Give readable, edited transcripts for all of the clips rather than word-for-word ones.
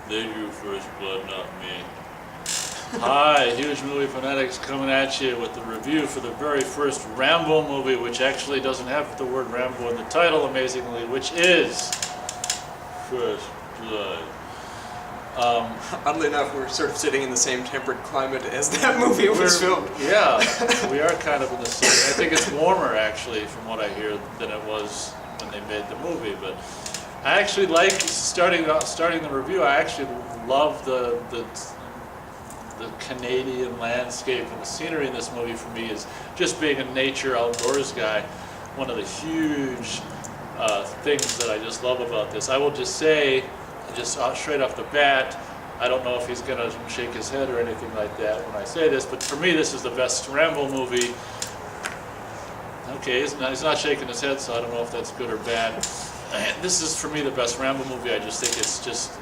They drew first blood, not me. Hi, Huge Movie Fanatics coming at you with the review for the very first Rambo movie, which actually doesn't have the word Rambo in the title, amazingly, which is First Blood. Oddly enough, we're sort of sitting in the same temperate climate as that movie was filmed. Yeah, we are kind of in the same. I think it's warmer, actually, from what I hear, than it was when they made the movie. But I actually like starting the review. I actually love the Canadian landscape and the scenery in this movie. For me, is just being a nature outdoors guy. One of the huge things that I just love about this. I will just say, just straight off the bat, I don't know if he's gonna shake his head or anything like that when I say this, but for me, this is the best Rambo movie. Okay, he's not shaking his head, so I don't know if that's good or bad. This is, for me, the best Rambo movie. I just think it's just,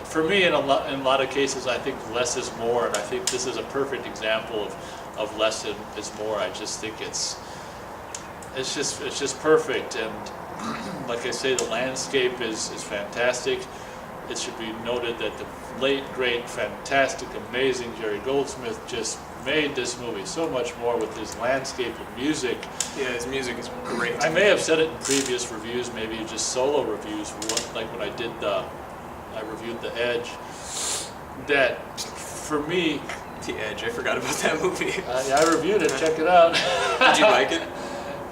for me, in a lot of cases, I think less is more, and I think this is a perfect example of less is more. I just think it's just perfect, and like I say, the landscape is fantastic. It should be noted that the late, great, fantastic, amazing Jerry Goldsmith just made this movie so much more with his landscape and music. Yeah, his music is great. I may have said it in previous reviews, maybe just solo reviews, like when I reviewed The Edge, that for me... The Edge, I forgot about that movie. I reviewed it, check it out. Did you like it?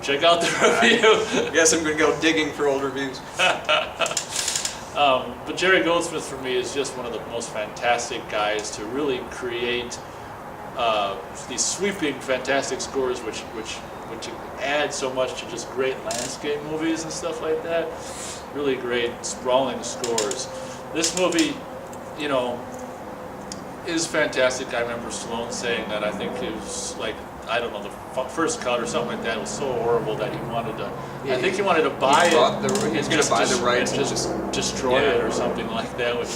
Check out the review. I guess I'm going to go digging for old reviews. But Jerry Goldsmith, for me, is just one of the most fantastic guys to really create these sweeping, fantastic scores, which add so much to just great landscape movies and stuff like that. Really great, sprawling scores. This movie, you know, is fantastic. I remember Stallone saying that I think it was like, I don't know, the first cut or something like that was so horrible that he wanted to. Yeah, I think he wanted to buy it. He was going to buy the rights and just destroy it or something like that, which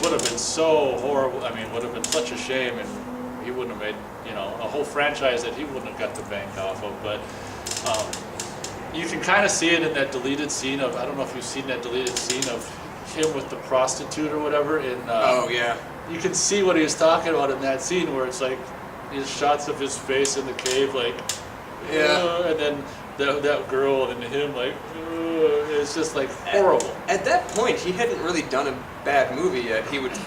would have been so horrible. I mean, would have been such a shame, and he wouldn't have made, you know, a whole franchise that he wouldn't have got the bank off of. But you can kind of see it in that deleted scene of, I don't know if you've seen that deleted scene of him with the prostitute or whatever. Oh yeah. You can see what he was talking about in that scene where it's like, his shots of his face in the cave, like, yeah, and then that girl and him, like, it's just like horrible. At that point, he hadn't really done a bad movie yet. He would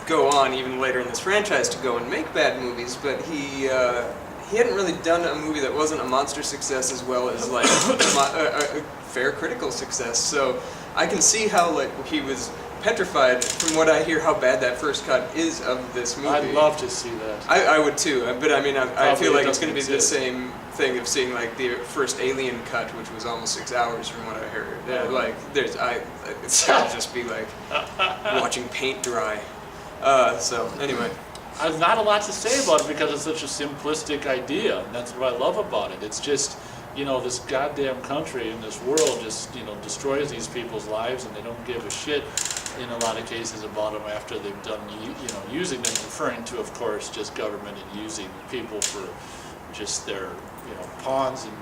go on even later in this franchise to go and make bad movies, but he hadn't really done a movie that wasn't a monster success as well as like a fair critical success. So I can see how like he was petrified from what I hear how bad that first cut is of this movie. I'd love to see that. I would too, but I mean, I feel like it's going to be the exist. same thing of seeing like the first Alien cut, which was almost 6 hours from what I heard. Yeah. Like, it's going to just be like watching paint dry. So anyway. There's not a lot to say about it because it's such a simplistic idea, and that's what I love about it. It's just, you know, this goddamn country and this world just, you know, destroys these people's lives, and they don't give a shit in a lot of cases about them after they've done, you know, using them, referring to, of course, just government and using people for just their, you know, pawns and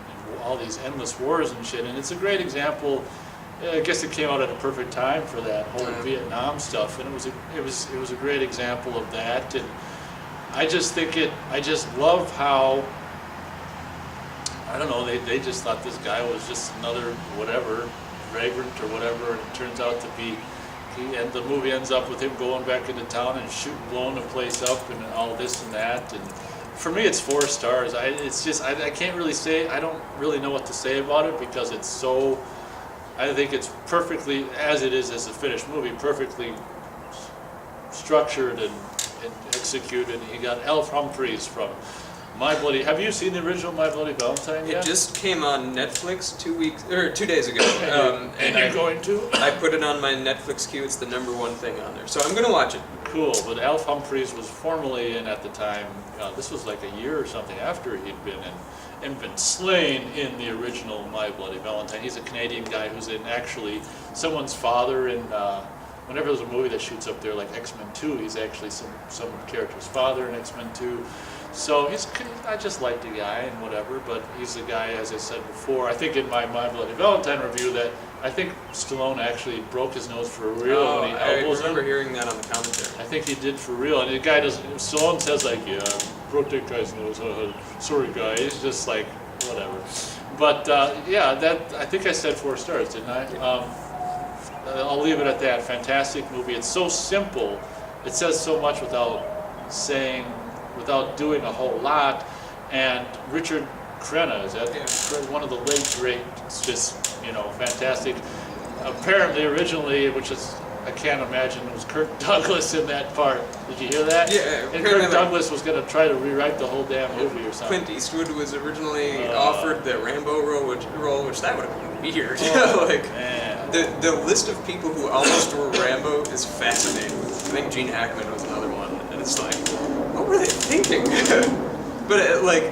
all these endless wars and shit. And it's a great example. I guess it came out at a perfect time for that whole Vietnam stuff, and it was a great example of that. And I just think I just love how, I don't know, they just thought this guy was just another whatever, vagrant or whatever, and it turns out to be, and the movie ends up with him going back into town and blowing the place up and all this and that. And for me, it's 4 stars. I can't really say, I don't really know what to say about it because it's so, I think it's perfectly, as it is as a finished movie, perfectly structured and executed. You got Elf Humphreys from My Bloody... Have you seen the original My Bloody Valentine yet? It just came on Netflix 2 days ago. And you're going to? I put it on my Netflix queue. It's the #1 thing on there. So I'm going to watch it. Cool, but Alf Humphreys was formerly in at the time, this was like a year or something after he'd been in, and been slain in the original My Bloody Valentine. He's a Canadian guy who's in actually someone's father in, whenever there's a movie that shoots up there like X-Men 2, he's actually some character's father in X-Men 2. So I just like the guy and whatever, but he's the guy, as I said before, I think in my My Bloody Valentine review that I think Stallone actually broke his nose for real when he I elbows remember him. hearing that on the commentary. I think he did for real, and the guy doesn't, Stallone says like, yeah, I broke that guy's nose, sorry guy, he's just like, whatever. But yeah, I think I said 4 stars, didn't I? I'll leave it at that. Fantastic movie. It's so simple. It says so much without doing a whole lot. And Richard Crenna, is that one of the late greats? Just fantastic. Apparently, originally, which is I can't imagine it was Kirk Douglas in that part. Did you hear that? Yeah. And Kirk Douglas was going to try to rewrite the whole damn movie or something. Clint Eastwood was originally offered the Rambo role, which that would have been weird. Like Man. the list of people who almost were Rambo is fascinating. I think Gene Hackman was another one, and it's like, what were they thinking? But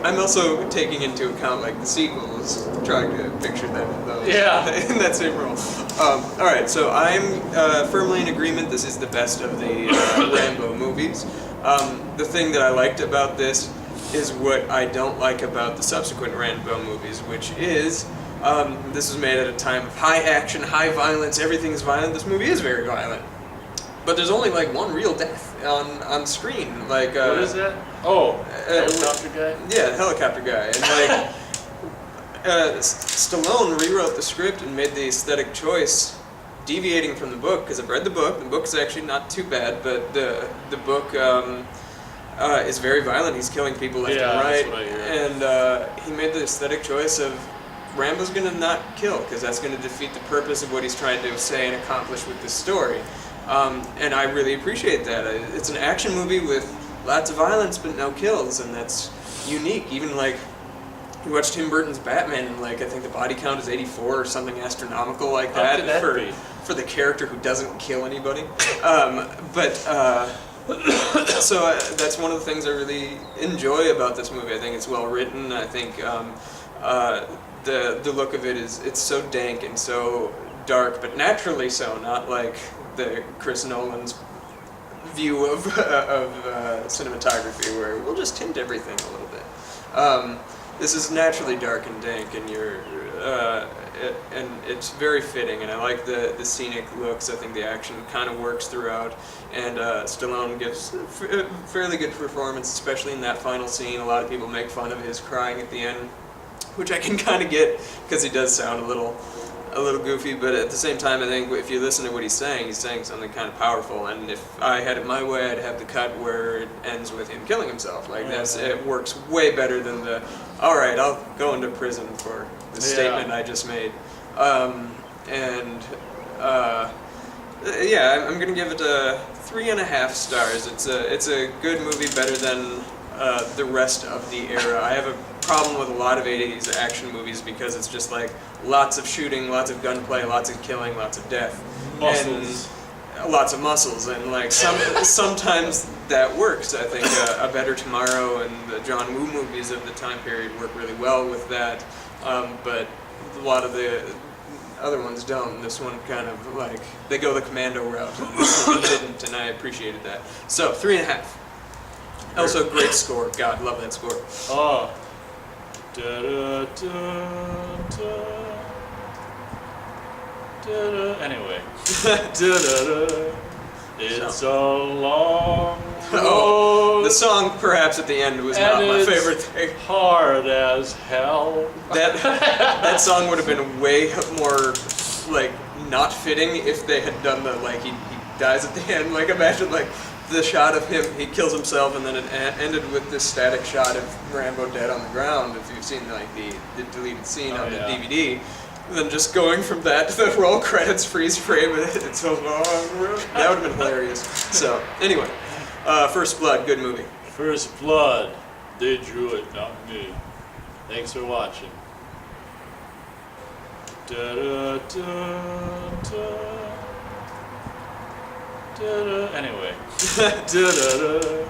I'm also taking into account the sequels, trying to picture them in those. Yeah. In that same role. All right, so I'm firmly in agreement. This is the best of the Rambo movies. The thing that I liked about this is what I don't like about the subsequent Rambo movies, which is this was made at a time of high action, high violence. Everything is violent. This movie is very violent. But there's only one real death on screen. What is that? Oh, helicopter guy? Yeah, the helicopter guy. And Stallone rewrote the script and made the aesthetic choice, deviating from the book, because I've read the book. The book is actually not too bad, but the book is very violent. He's killing people left and right. That's what I hear. And he made the aesthetic choice of Rambo's going to not kill, because that's going to defeat the purpose of what he's trying to say and accomplish with this story. And I really appreciate that. It's an action movie with lots of violence but no kills, and that's unique. Even you watch Tim Burton's Batman, and I think the body count is 84 or something astronomical like that. How could that be? For the character who doesn't kill anybody. So that's one of the things I really enjoy about this movie. I think it's well written. I think the look of it it's so dank and so dark, but naturally so, not like the Chris Nolan's view of cinematography, where we'll just tint everything a little bit. This is naturally dark and dank, and and it's very fitting. And I like the scenic looks. I think the action kind of works throughout, and Stallone gives a fairly good performance, especially in that final scene. A lot of people make fun of his crying at the end, which I can kind of get, because he does sound a little goofy, but at the same time, I think if you listen to what he's saying something kind of powerful. And if I had it my way, I'd have the cut where it ends with him killing himself. It works way better than the, all right, I'll go into prison for the statement I just made. I'm gonna give it 3.5 stars. It's a good movie, better than the rest of the era. I have a problem with a lot of 80s action movies because it's just lots of shooting, lots of gunplay, lots of killing, lots of death. Muscles. And lots of muscles, and sometimes that works. I think A Better Tomorrow and the John Woo movies of the time period work really well with that, but a lot of the other ones don't. This one kind of they go the commando route, and this one didn't, and I appreciated that. So 3.5. Also, great score. God, love that score. Oh. Da, da, da, da. Da, da. Anyway. Da, da, da. It's a long road. The song perhaps at the end was not my favorite thing. Hard as hell. That song would have been way more not fitting if they had done the he dies at the end. Imagine the shot of him, he kills himself, and then it ended with this static shot of Rambo dead on the ground. If you've seen the deleted scene on the DVD, then just going from that to the roll credits freeze frame, it's so long. That would have been hilarious. So anyway, First Blood, good movie. First Blood, they drew it, not me. Thanks for watching. Da da da da. Da da. Anyway. Da da da.